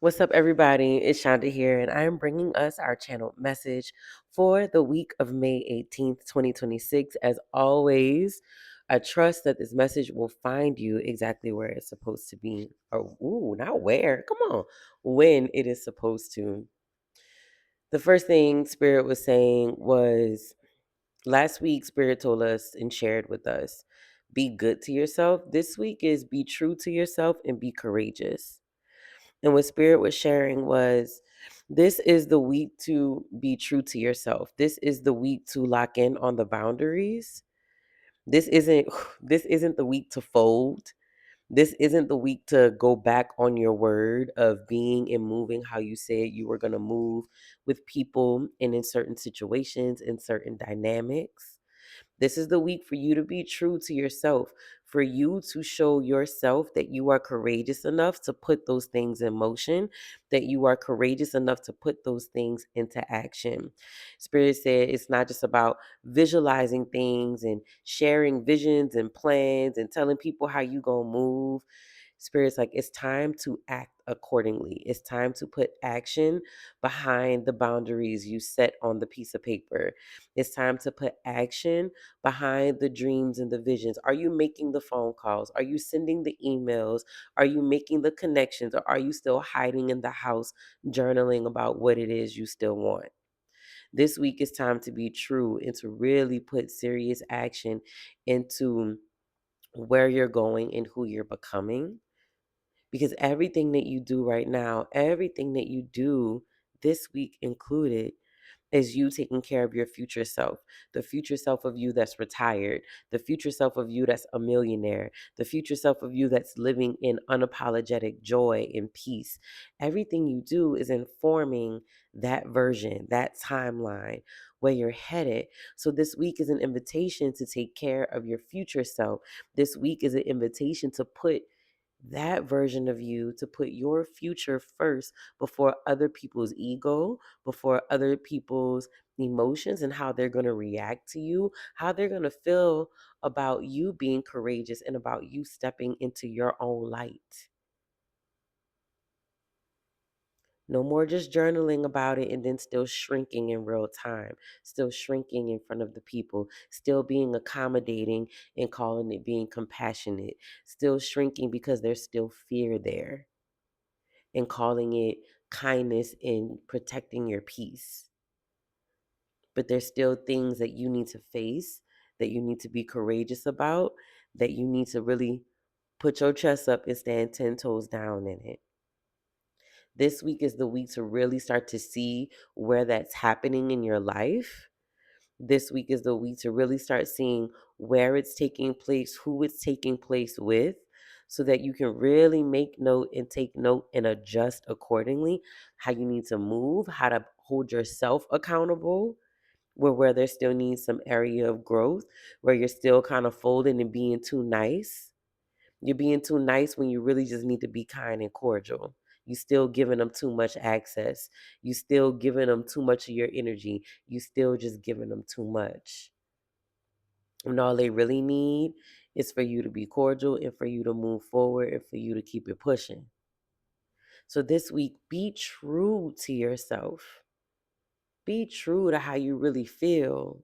What's up, everybody? It's Shanda here, and I am bringing us our channel message for the week of May 18th, 2026. As always, I trust that this message will find you exactly where it's supposed to be. Or, ooh, not where. Come on. When it is supposed to. The first thing Spirit was saying was last week, Spirit told us and shared with us be good to yourself. This week is be true to yourself and be courageous. And what Spirit was sharing was this is the week to be true to yourself. This is the week to lock in on the boundaries. This isn't this isn't the week to fold. This isn't the week to go back on your word of being and moving how you said you were going to move with people and in certain situations, in certain dynamics. This is the week for you to be true to yourself, for you to show yourself that you are courageous enough to put those things in motion, that you are courageous enough to put those things into action. Spirit said it's not just about visualizing things and sharing visions and plans and telling people how you going to move. Spirit's like, it's time to act accordingly. It's time to put action behind the boundaries you set on the piece of paper. It's time to put action behind the dreams and the visions. Are you making the phone calls? Are you sending the emails? Are you making the connections? Or are you still hiding in the house, journaling about what it is you still want? This week is time to be true and to really put serious action into where you're going and who you're becoming. Because everything that you do right now, everything that you do this week included, is you taking care of your future self, the future self of you that's retired, the future self of you that's a millionaire, the future self of you that's living in unapologetic joy and peace. Everything you do is informing that version, that timeline where you're headed. So this week is an invitation to take care of your future self. This week is an invitation to put that version of you, to put your future first before other people's ego, before other people's emotions and how they're going to react to you, how they're going to feel about you being courageous and about you stepping into your own light. No more just journaling about it and then still shrinking in real time, still shrinking in front of the people, still being accommodating and calling it being compassionate, still shrinking because there's still fear there and calling it kindness and protecting your peace. But there's still things that you need to face, that you need to be courageous about, that you need to really put your chest up and stand 10 toes down in it. This week is the week to really start to see where that's happening in your life. This week is the week to really start seeing where it's taking place, who it's taking place with, so that you can really make note and take note and adjust accordingly how you need to move, how to hold yourself accountable, where there still needs some area of growth, where you're still kind of folding and being too nice. You're being too nice when you really just need to be kind and cordial. You still giving them too much access. You still giving them too much of your energy. You still just giving them too much. And all they really need is for you to be cordial and for you to move forward and for you to keep it pushing. So this week, be true to yourself. Be true to how you really feel.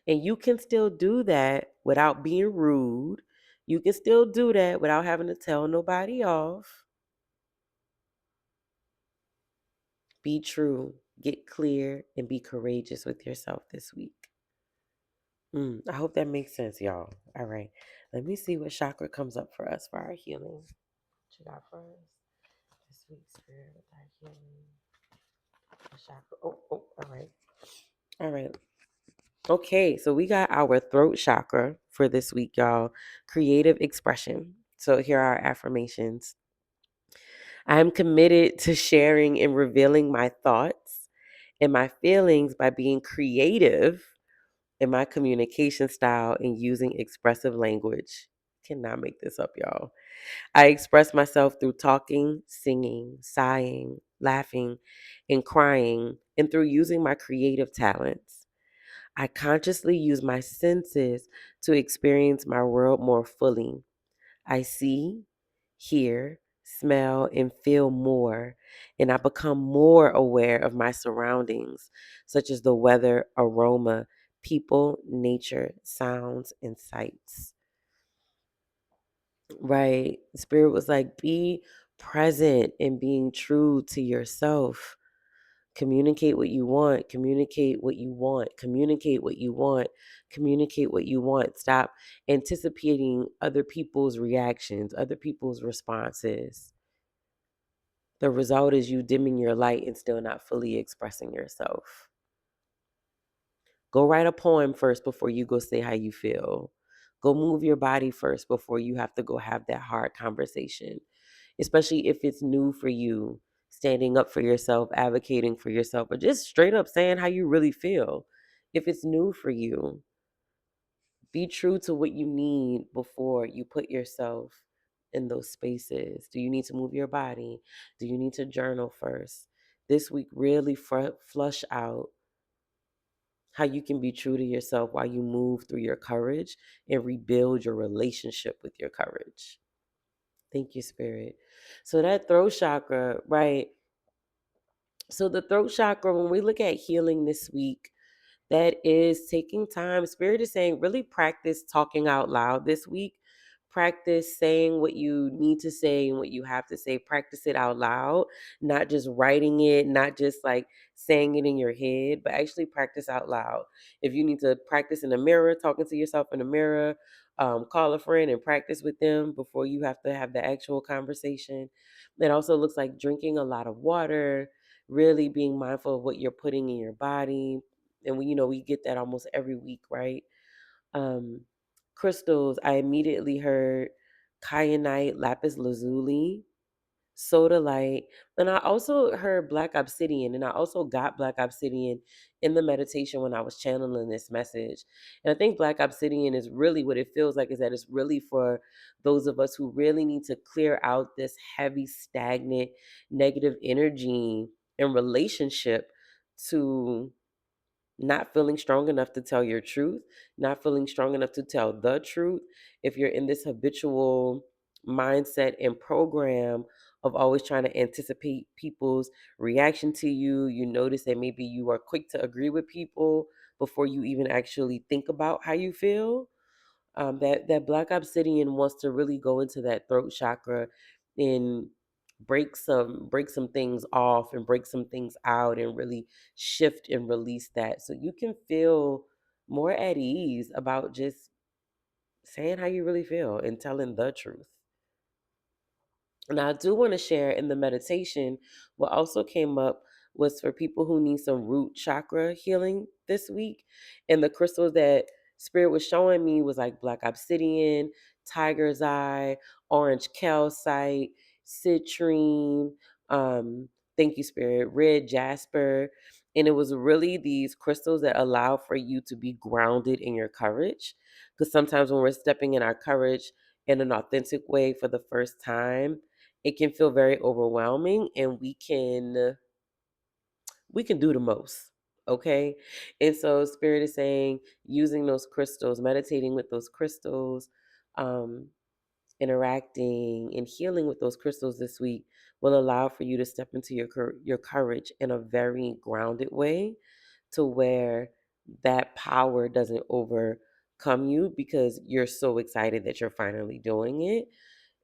And you can still do that without being rude. You can still do that without having to tell nobody off. Be true, get clear, and be courageous with yourself this week. I hope that makes sense, y'all. All right. Let me see what chakra comes up for us for our healing. What you got for us this week, Spirit, with our healing? The chakra. Oh, all right. All right. Okay, so we got our throat chakra for this week, y'all. Creative expression. So here are our affirmations. I am committed to sharing and revealing my thoughts and my feelings by being creative in my communication style and using expressive language. Cannot make this up, y'all. I express myself through talking, singing, sighing, laughing, and crying, and through using my creative talents. I consciously use my senses to experience my world more fully. I see, hear, smell, and feel more. And I become more aware of my surroundings, such as the weather, aroma, people, nature, sounds, and sights. Right. Spirit was like, be present and being true to yourself. Communicate what you want, communicate what you want, communicate what you want, communicate what you want. Stop anticipating other people's reactions, other people's responses. The result is you dimming your light and still not fully expressing yourself. Go write a poem first before you go say how you feel. Go move your body first before you have to go have that hard conversation, especially if it's new for you, standing up for yourself, advocating for yourself, or just straight up saying how you really feel. If it's new for you, be true to what you need before you put yourself in those spaces. Do you need to move your body? Do you need to journal first? This week, really flush out how you can be true to yourself while you move through your courage and rebuild your relationship with your courage. Thank you, Spirit. So, that throat chakra, right? So, the throat chakra, when we look at healing this week, that is taking time. Spirit is saying, really practice talking out loud this week. Practice saying what you need to say and what you have to say. Practice it out loud, not just writing it, not just like saying it in your head, but actually practice out loud. If you need to practice in the mirror, talking to yourself in the mirror, call a friend and practice with them before you have to have the actual conversation. It also looks like drinking a lot of water, really being mindful of what you're putting in your body, and we get that almost every week, right? um Crystals, I immediately heard kyanite, lapis lazuli, sodalite, and I also heard black obsidian, and I also got black obsidian in the meditation when I was channeling this message. And I think black obsidian is really what it feels like, is that it's really for those of us who really need to clear out this heavy, stagnant, negative energy in relationship to not feeling strong enough to tell your truth, not feeling strong enough to tell the truth. If you're in this habitual mindset and program of always trying to anticipate people's reaction to you, you notice that maybe you are quick to agree with people before you even actually think about how you feel. That black obsidian wants to really go into that throat chakra and break some things off and break some things out and really shift and release that, so you can feel more at ease about just saying how you really feel and telling the truth. And I do want to share, in the meditation, what also came up was for people who need some root chakra healing this week. And the crystals that Spirit was showing me was like black obsidian, tiger's eye, orange calcite, citrine, thank you, Spirit, red jasper. And it was really these crystals that allow for you to be grounded in your courage. Because sometimes when we're stepping in our courage in an authentic way for the first time, it can feel very overwhelming, and we can do the most. Okay. And so Spirit is saying, using those crystals, meditating with those crystals, um interacting and healing with those crystals this week will allow for you to step into your courage in a very grounded way, to where that power doesn't overcome you because you're so excited that you're finally doing it.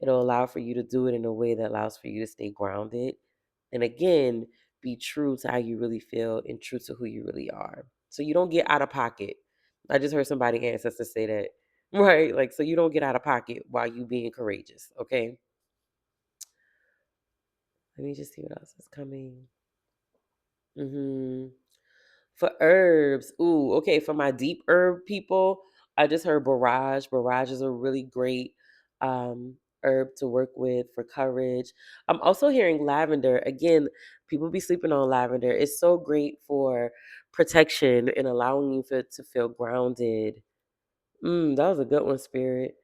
It'll allow for you to do it in a way that allows for you to stay grounded. And again, be true to how you really feel and true to who you really are. So you don't get out of pocket. I just heard somebody ancestor say that. Right? Like, so you don't get out of pocket while you being courageous. Okay. Let me just see what else is coming. Hmm. For herbs, ooh, okay. For my deep herb people, I just heard borage. Borage is a really great um, herb to work with for courage. I'm also hearing lavender. Again, people be sleeping on lavender. It's so great for protection and allowing you to feel grounded. That was a good one, Spirit.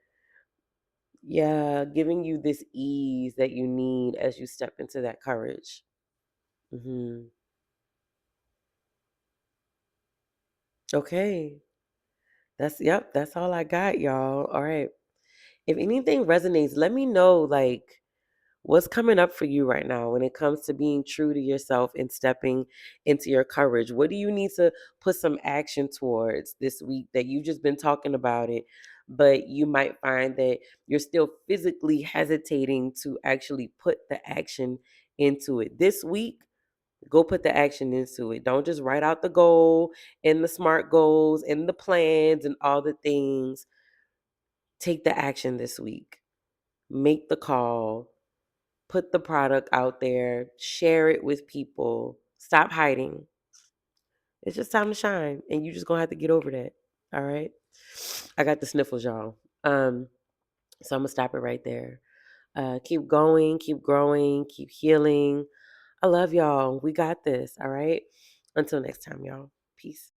Yeah, giving you this ease that you need as you step into that courage. Hmm. Okay. Yep, that's all I got, y'all. All right. If anything resonates, let me know, like, What's coming up for you right now when it comes to being true to yourself and stepping into your courage? What do you need to put some action towards this week that you've just been talking about it, but you might find that you're still physically hesitating to actually put the action into it? This week, go put the action into it. Don't just write out the goal and the SMART goals and the plans and all the things. Take the action this week. Make the call, put the product out there, share it with people. Stop hiding. It's just time to shine, and you just gonna have to get over that. All right. I got the sniffles, y'all. So I'm gonna stop it right there. Keep going, keep growing, keep healing. I love y'all. We got this. All right. Until next time, y'all. Peace.